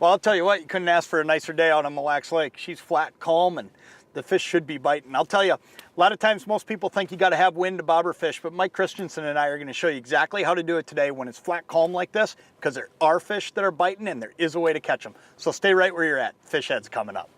Well, I'll tell you what, you couldn't ask for a nicer day out on Mille Lacs Lake. She's flat, calm, and the fish should be biting. I'll tell you, a lot of times most people think you got to have wind to bobber fish, but Mike Christensen and I are going to show you exactly how to do it today when it's flat, calm like this, because there are fish that are biting and there is a way to catch them. So stay right where you're at. Fish head's coming up.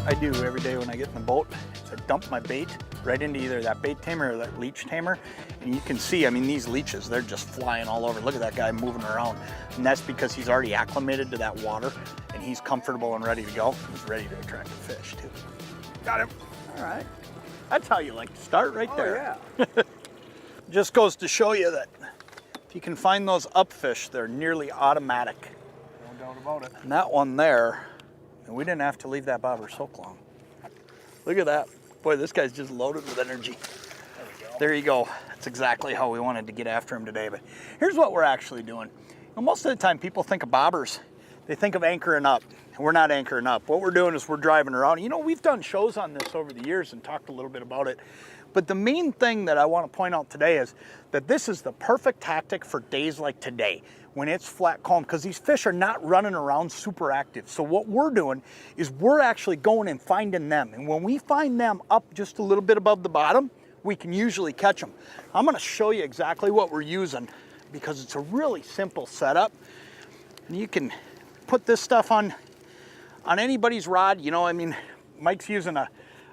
I do every day when I get in the boat is I dump my bait right into either that bait tamer or that leech tamer, and you can see, I mean, these leeches, they're just flying all over. Look at that guy moving around, and that's because he's already acclimated to that water and he's comfortable and ready to go. He's ready to attract a fish too. Got him. All right, that's how you like to start, right there. Yeah. Just goes to show you that if you can find those upfish, they're nearly automatic. No doubt about it. And that one there, and we didn't have to leave that bobber soak long. Look at that. Boy, this guy's just loaded with energy. There we go. There you go. That's exactly how we wanted to get after him today. But here's what we're actually doing. Now, most of the time people think of bobbers, they think of anchoring up. And we're not anchoring up. What we're doing is we're driving around. You know, we've done shows on this over the years and talked a little bit about it. But the main thing that I want to point out today is that this is the perfect tactic for days like today, when it's flat, calm, because these fish are not running around super active. So what we're doing is we're actually going and finding them. And when we find them up just a little bit above the bottom, we can usually catch them. I'm going to show you exactly what we're using because it's a really simple setup. And you can put this stuff on anybody's rod. You know, I mean, Mike's using a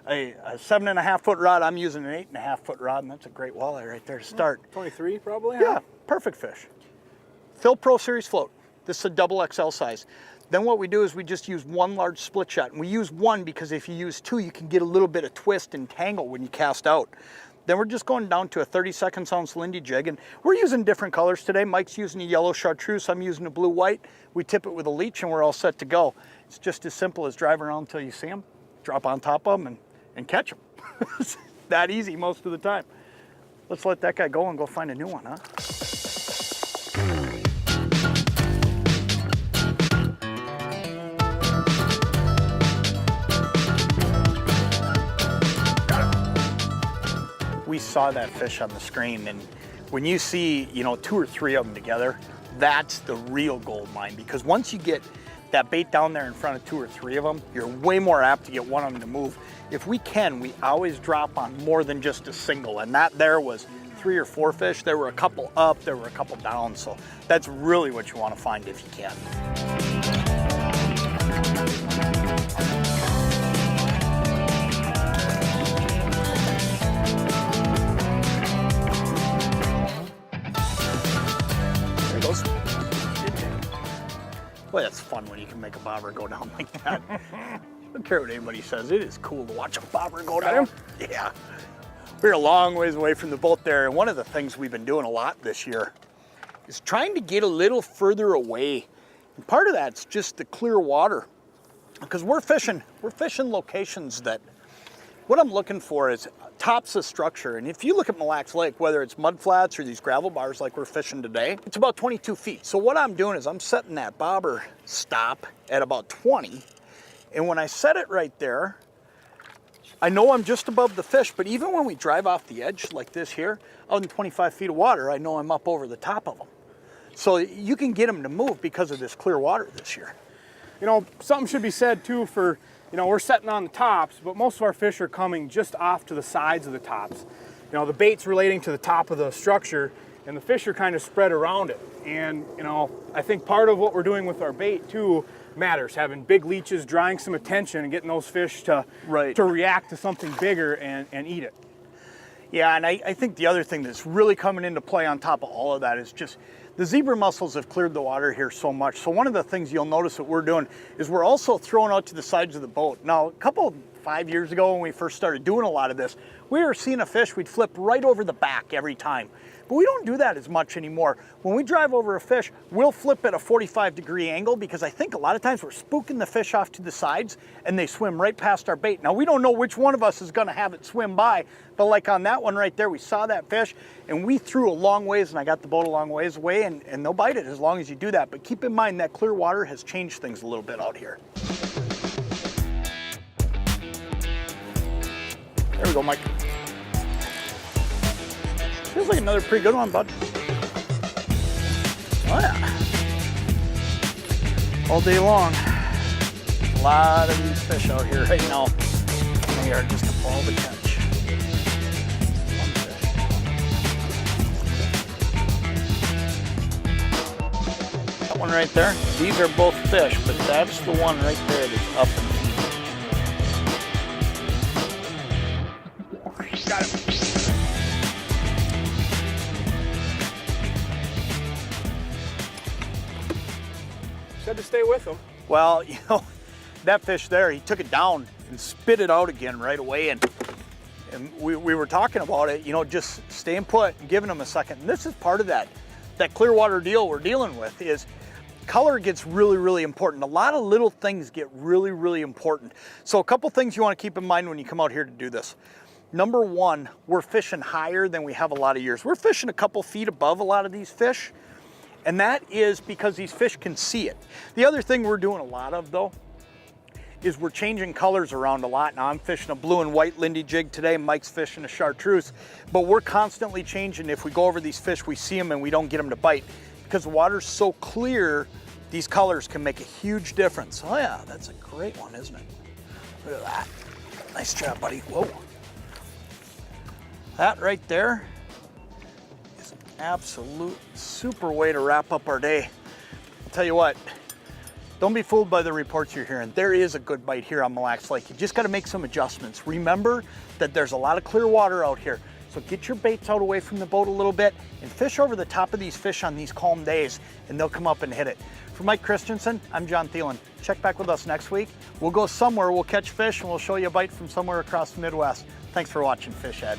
7.5 foot rod. I'm using an 8.5 foot rod, and that's a great walleye right there to start. 23 probably? Yeah, perfect fish. Phil Pro Series float. This is a double XL size. Then what we do is we just use one large split shot. And we use one because if you use two, you can get a little bit of twist and tangle when you cast out. Then we're just going down to a 32nd ounce Lindy jig, and we're using different colors today. Mike's using a yellow chartreuse, I'm using a blue-white. We tip it with a leech and we're all set to go. It's just as simple as drive around until you see them, drop on top of them and catch them. It's that easy most of the time. Let's let that guy go and go find a new one, huh? We saw that fish on the screen, and when you see, you know, 2 or 3 of them together, that's the real gold mine, because once you get that bait down there in front of 2 or 3 of them, you're way more apt to get one of them to move. If we can, we always drop on more than just a single, and that there was 3 or 4 fish. There were a couple up, there were a couple down, so that's really what you want to find if you can. Boy, that's fun when you can make a bobber go down like that. I don't care what anybody says, it is cool to watch a bobber go down. Yeah. We're a long ways away from the boat there, and one of the things we've been doing a lot this year is trying to get a little further away. And part of that's just the clear water, because we're fishing locations that, what I'm looking for is tops of structure. And if you look at Mille Lacs Lake, whether it's mud flats or these gravel bars like we're fishing today, it's about 22 feet. So what I'm doing is I'm setting that bobber stop at about 20. And when I set it right there, I know I'm just above the fish, but even when we drive off the edge like this here, out in 25 feet of water, I know I'm up over the top of them. So you can get them to move because of this clear water this year. You know, something should be said too for, you know, we're setting on the tops, but most of our fish are coming just off to the sides of the tops. You know, the bait's relating to the top of the structure, and the fish are kind of spread around it. And, you know, I think part of what we're doing with our bait too matters, having big leeches, drawing some attention, and getting those fish to react to something bigger and eat it. Yeah, and I think the other thing that's really coming into play on top of all of that is just the zebra mussels have cleared the water here so much. So one of the things you'll notice that we're doing is we're also throwing out to the sides of the boat. Now, a couple 5 years ago when we first started doing a lot of this, we were seeing a fish, we'd flip right over the back every time. But we don't do that as much anymore. When we drive over a fish, we'll flip at a 45-degree angle because I think a lot of times we're spooking the fish off to the sides and they swim right past our bait. Now, we don't know which one of us is gonna have it swim by, but like on that one right there, we saw that fish and we threw a long ways and I got the boat a long ways away and they'll bite it as long as you do that. But keep in mind that clear water has changed things a little bit out here. There we go, Mike. Feels like another pretty good one, bud. Oh yeah. All day long. A lot of these fish out here right now. They are just a ball to catch. One fish. That one right there, these are both fish, but that's the one right there that's up in the got it. Said to stay with them. Well, you know, that fish there, he took it down and spit it out again right away. And we were talking about it, you know, just staying put and giving them a second. And this is part of that clear water deal we're dealing with is color gets really, really important. A lot of little things get really, really important. So a couple things you want to keep in mind when you come out here to do this. Number one, we're fishing higher than we have a lot of years. We're fishing a couple feet above a lot of these fish, and that is because these fish can see it. The other thing we're doing a lot of though, is we're changing colors around a lot. Now I'm fishing a blue and white Lindy jig today, Mike's fishing a chartreuse, but we're constantly changing. If we go over these fish, we see them and we don't get them to bite. Because the water's so clear, these colors can make a huge difference. Oh yeah, that's a great one, isn't it? Look at that. Nice job, buddy. Whoa. That right there is an absolute super way to wrap up our day. I'll tell you what, don't be fooled by the reports you're hearing. There is a good bite here on Mille Lacs Lake. You just gotta make some adjustments. Remember that there's a lot of clear water out here. So get your baits out away from the boat a little bit and fish over the top of these fish on these calm days and they'll come up and hit it. For Mike Christensen, I'm Jon Thelen. Check back with us next week. We'll go somewhere, we'll catch fish and we'll show you a bite from somewhere across the Midwest. Thanks for watching Fish Ed.